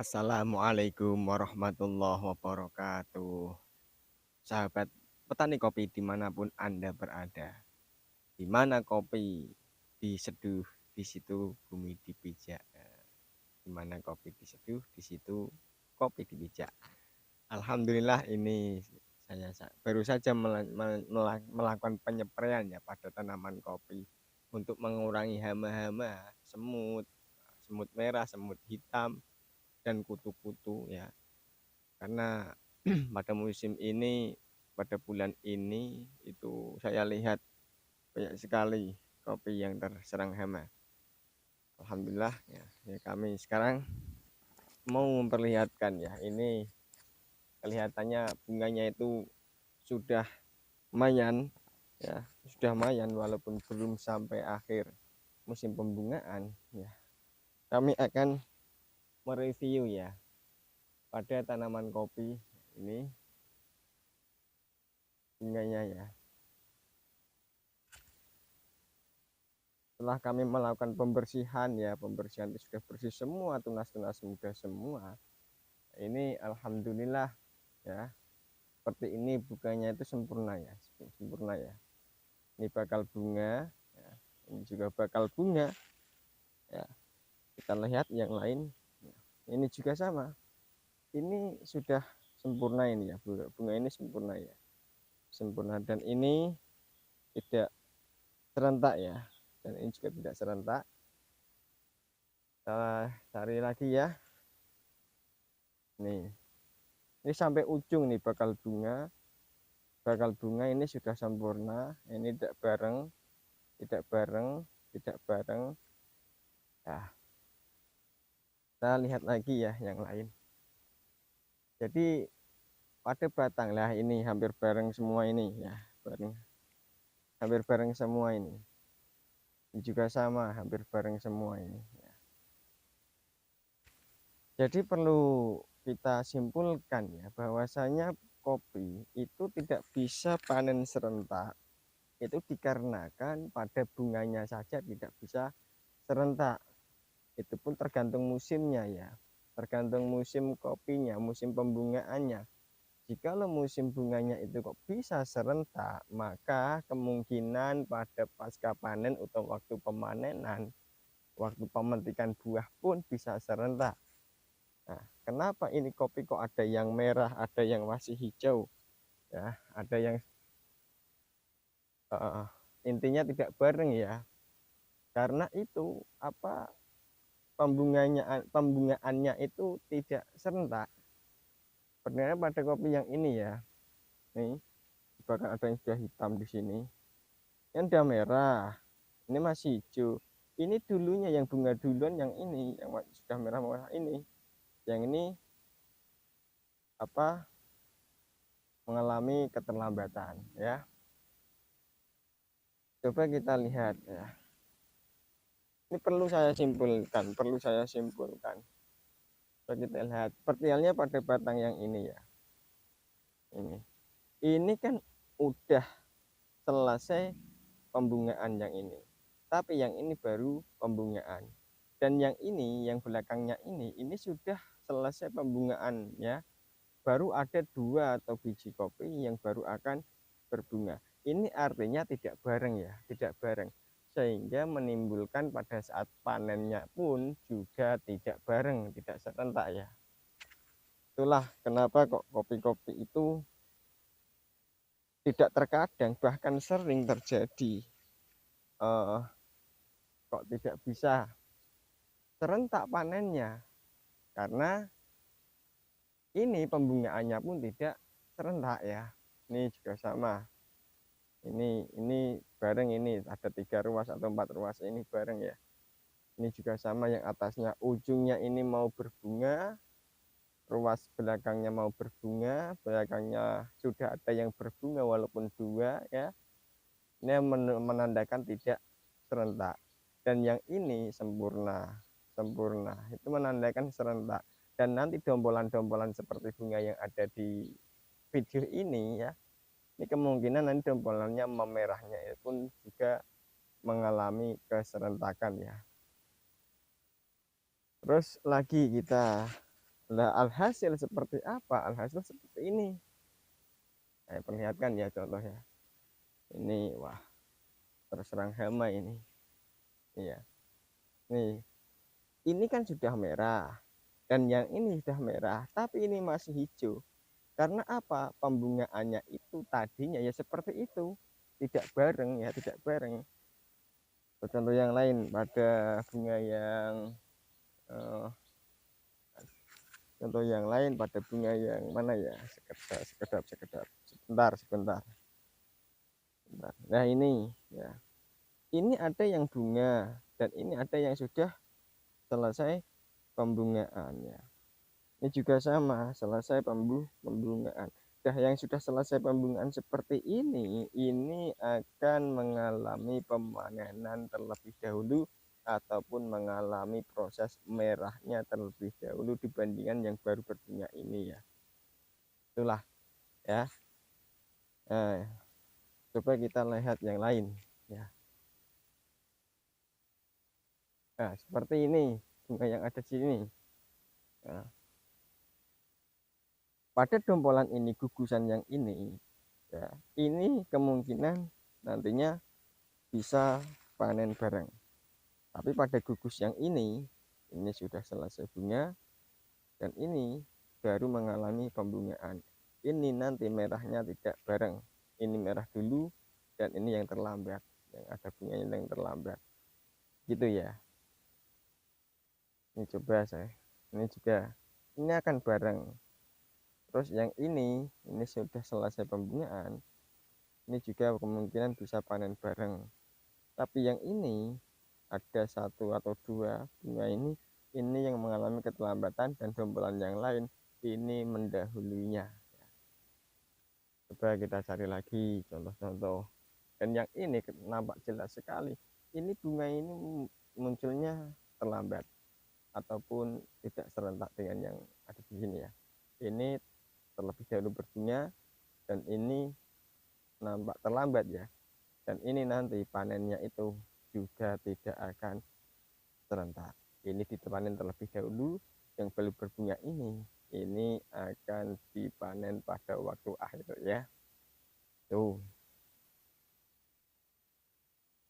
Assalamualaikum warahmatullahi wabarakatuh. Sahabat petani kopi dimanapun Anda berada. Di mana kopi diseduh, di situ bumi dipijak. Di mana kopi diseduh, di situ kopi dipijak. Alhamdulillah ini saya baru saja melakukan penyepraian ya pada tanaman kopi untuk mengurangi hama-hama, semut, semut merah, semut hitam, dan kutu-kutu ya. Karena pada musim ini, pada bulan ini itu saya lihat banyak sekali kopi yang terserang hama. Alhamdulillah ya, kami sekarang mau memperlihatkan ya, ini kelihatannya bunganya itu sudah mayan ya, sudah mayan walaupun belum sampai akhir musim pembungaan ya. Kami akan mereview ya pada tanaman kopi ini bunganya ya. Setelah kami melakukan pembersihan ya, pembersihan itu sudah bersih semua, tunas-tunas muda semua. Ini alhamdulillah ya, seperti ini bunganya itu sempurna ya, sempurna ya. Ini bakal bunga ya, ini juga bakal bunga ya. Kita lihat yang lain, ini juga sama. Ini sudah sempurna ini ya, bunga ini sempurna ya, sempurna. Dan ini tidak serentak ya, dan ini juga tidak serentak. Kita cari lagi ya. Ini sampai ujung nih bakal bunga ini sudah sempurna. Ini tidak bareng, tidak bareng, tidak bareng. Nah, kita lihat lagi ya yang lain. Jadi pada batang lah ini hampir bareng semua ini ya, bareng, hampir bareng semua ini. Ini juga sama, hampir bareng semua ini ya. Jadi perlu kita simpulkan ya, bahwasanya kopi itu tidak bisa panen serentak. Itu dikarenakan pada bunganya saja tidak bisa serentak. Itu pun tergantung musimnya ya, tergantung musim kopinya, musim pembungaannya. Jikalau musim bunganya itu kok bisa serentak, maka kemungkinan pada pasca panen atau waktu pemanenan, waktu pemetikan buah pun bisa serentak. Nah, kenapa ini kopi kok ada yang merah, ada yang masih hijau, ya, ada yang intinya tidak bareng ya. Karena itu apa, pembungaannya itu tidak serentak. Sebenarnya pada kopi yang ini ya, nih bahkan ada yang sudah hitam di sini, yang sudah merah, ini masih hijau. Ini dulunya yang bunga duluan, yang ini yang sudah merah-merah ini, yang ini apa, mengalami keterlambatan ya. Coba kita lihat ya. Ini perlu saya simpulkan. Coba kita lihat pertialnya pada batang yang ini ya. Ini kan udah selesai pembungaan yang ini. Tapi yang ini baru pembungaan. Dan yang ini, yang belakangnya ini sudah selesai pembungaan ya. Baru ada 2 atau biji kopi yang baru akan berbunga. Ini artinya tidak bareng ya, tidak bareng. Sehingga menimbulkan pada saat panennya pun juga tidak bareng, tidak serentak ya. Itulah kenapa kok kopi-kopi itu tidak terkadang, bahkan sering terjadi kok tidak bisa serentak panennya. Karena ini pembungaannya pun tidak serentak ya. Ini juga sama. Ini bareng, ini ada 3 ruas atau 4 ruas ini bareng ya. Ini juga sama, yang atasnya ujungnya ini mau berbunga, ruas belakangnya mau berbunga, belakangnya sudah ada yang berbunga walaupun 2 ya. Ini menandakan tidak serentak. Dan yang ini sempurna, itu menandakan serentak. Dan nanti dombolan-dombolan seperti bunga yang ada di video ini ya, ini kemungkinan nanti dombolannya memerahnya pun juga mengalami keserentakan ya. Terus lagi kita Nah, alhasil seperti apa? Alhasil seperti ini. Saya perlihatkan ya contohnya. Ini wah, terserang hama ini. Iya. Nih, ini kan sudah merah dan yang ini sudah merah, tapi ini masih hijau. Karena apa? Pembungaannya itu tadinya ya seperti itu. Tidak bareng ya, tidak bareng. Contoh yang lain pada bunga yang eh, contoh yang lain pada bunga yang mana ya? Sekedap. Sebentar. Nah ini ya, ini ada yang bunga dan ini ada yang sudah selesai pembungaannya. Ini juga sama, selesai pembungaan. Nah, yang sudah selesai pembungaan seperti ini akan mengalami pemanenan terlebih dahulu ataupun mengalami proses merahnya terlebih dahulu dibandingkan yang baru berbunga ini ya. Itulah ya. Nah, coba kita lihat yang lain ya. Nah, seperti ini bunga yang ada di sini. Nah, pada dompolan ini, gugusan yang ini ya, ini kemungkinan nantinya bisa panen bareng. Tapi pada gugus yang ini sudah selesai bunga dan ini baru mengalami pembungaan. Ini nanti merahnya tidak bareng. Ini merah dulu dan ini yang terlambat. Yang ada bunganya yang terlambat. Gitu ya. Ini coba saya. Ini juga. Ini akan bareng. Terus yang ini sudah selesai pembungaan. Ini juga kemungkinan bisa panen bareng. Tapi yang ini ada satu atau dua bunga ini yang mengalami keterlambatan dan dombolan yang lain ini mendahulunya. Coba kita cari lagi contoh-contoh. Dan yang ini nampak jelas sekali. Ini bunga ini munculnya terlambat ataupun tidak serentak dengan yang ada di sini ya. Ini terlebih dahulu berbunga dan ini nampak terlambat ya. Dan ini nanti panennya itu juga tidak akan serentak. Ini dipanen terlebih dahulu, yang belum berbunga ini akan dipanen pada waktu akhir ya. Tuh.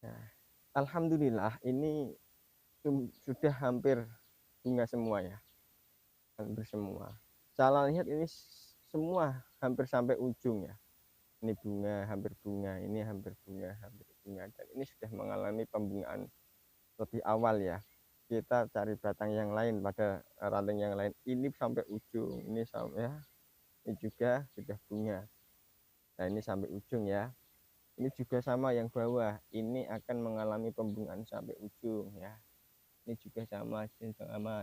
Nah, alhamdulillah ini sudah hampir bunga semua ya. Hampir semua. Saya lihat ini semua hampir sampai ujung ya. Ini bunga, hampir bunga, ini hampir bunga, hampir bunga. Dan ini sudah mengalami pembungaan lebih awal ya. Kita cari batang yang lain pada ranting yang lain. Ini sampai ujung, ini sampai ya. Ini juga sudah bunga. Nah ini sampai ujung ya. Ini juga sama yang bawah. Ini akan mengalami pembungaan sampai ujung ya. Ini juga sama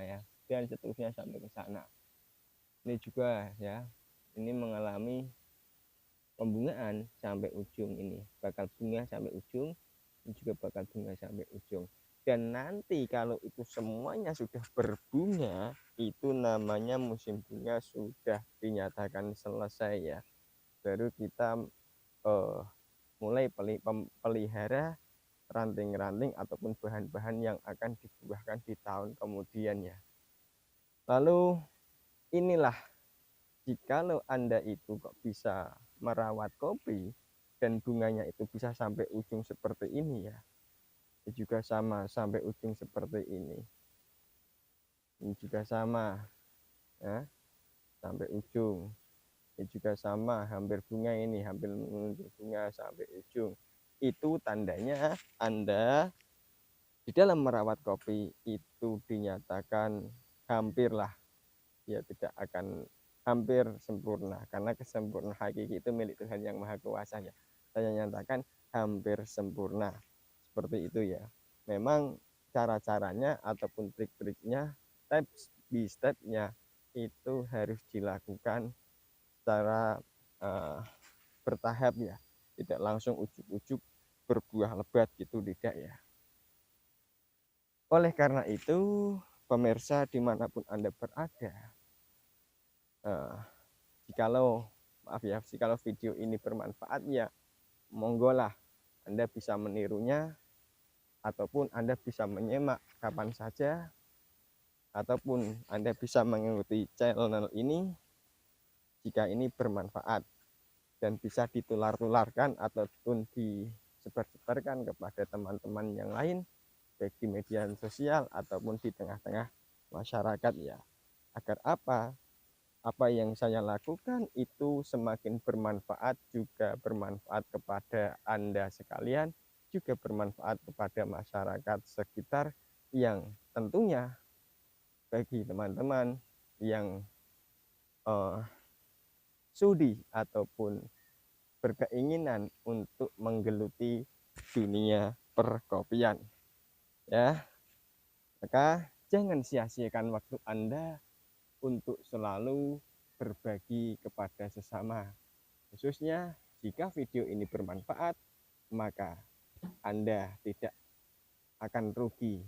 ya. Dan seterusnya sampai ke sana. Ini juga ya. Ini mengalami pembungaan sampai ujung ini. Bakal bunga sampai ujung. Ini juga bakal bunga sampai ujung. Dan nanti kalau itu semuanya sudah berbunga, itu namanya musim bunga sudah dinyatakan selesai ya. Baru kita mulai pelihara ranting-ranting ataupun bahan-bahan yang akan dibuahkan di tahun kemudian ya. Lalu inilah jikalau Anda itu kok bisa merawat kopi dan bunganya itu bisa sampai ujung seperti ini ya. Ini juga sama sampai ujung seperti ini. Ini juga sama ya, sampai ujung. Ini juga sama, hampir bunga ini, hampir bunga sampai ujung. Itu tandanya Anda di dalam merawat kopi itu dinyatakan hampirlah, ya tidak akan hampir sempurna, karena kesempurnaan hakiki itu milik Tuhan yang Maha Kuasa ya. Saya nyatakan hampir sempurna seperti itu ya. Memang cara-caranya ataupun trik-triknya, step by stepnya itu harus dilakukan secara bertahap ya, tidak langsung ujuk-ujuk berbuah lebat gitu, tidak ya. Oleh karena itu, pemirsa dimanapun Anda berada, jikalau jikalau video ini bermanfaat ya, monggolah Anda bisa menirunya ataupun Anda bisa menyimak kapan saja ataupun Anda bisa mengikuti channel ini jika ini bermanfaat dan bisa ditular-tularkan ataupun disebar-sebarkan kepada teman-teman yang lain, baik di media sosial ataupun di tengah-tengah masyarakat ya. Agar apa yang saya lakukan itu semakin bermanfaat, juga bermanfaat kepada Anda sekalian, juga bermanfaat kepada masyarakat sekitar yang tentunya bagi teman-teman yang sudi ataupun berkeinginan untuk menggeluti dunia perkopian ya, maka jangan sia-siakan waktu Anda untuk selalu berbagi kepada sesama, khususnya jika video ini bermanfaat, maka Anda tidak akan rugi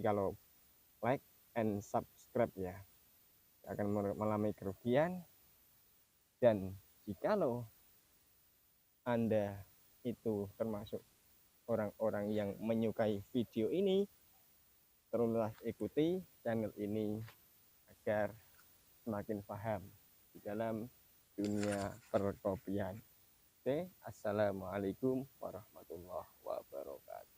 kalau like and subscribe ya, akan mengalami kerugian. Dan jikalau Anda itu termasuk orang-orang yang menyukai video ini, teruslah ikuti channel ini agar semakin paham di dalam dunia perkopian. Oke, assalamualaikum warahmatullahi wabarakatuh.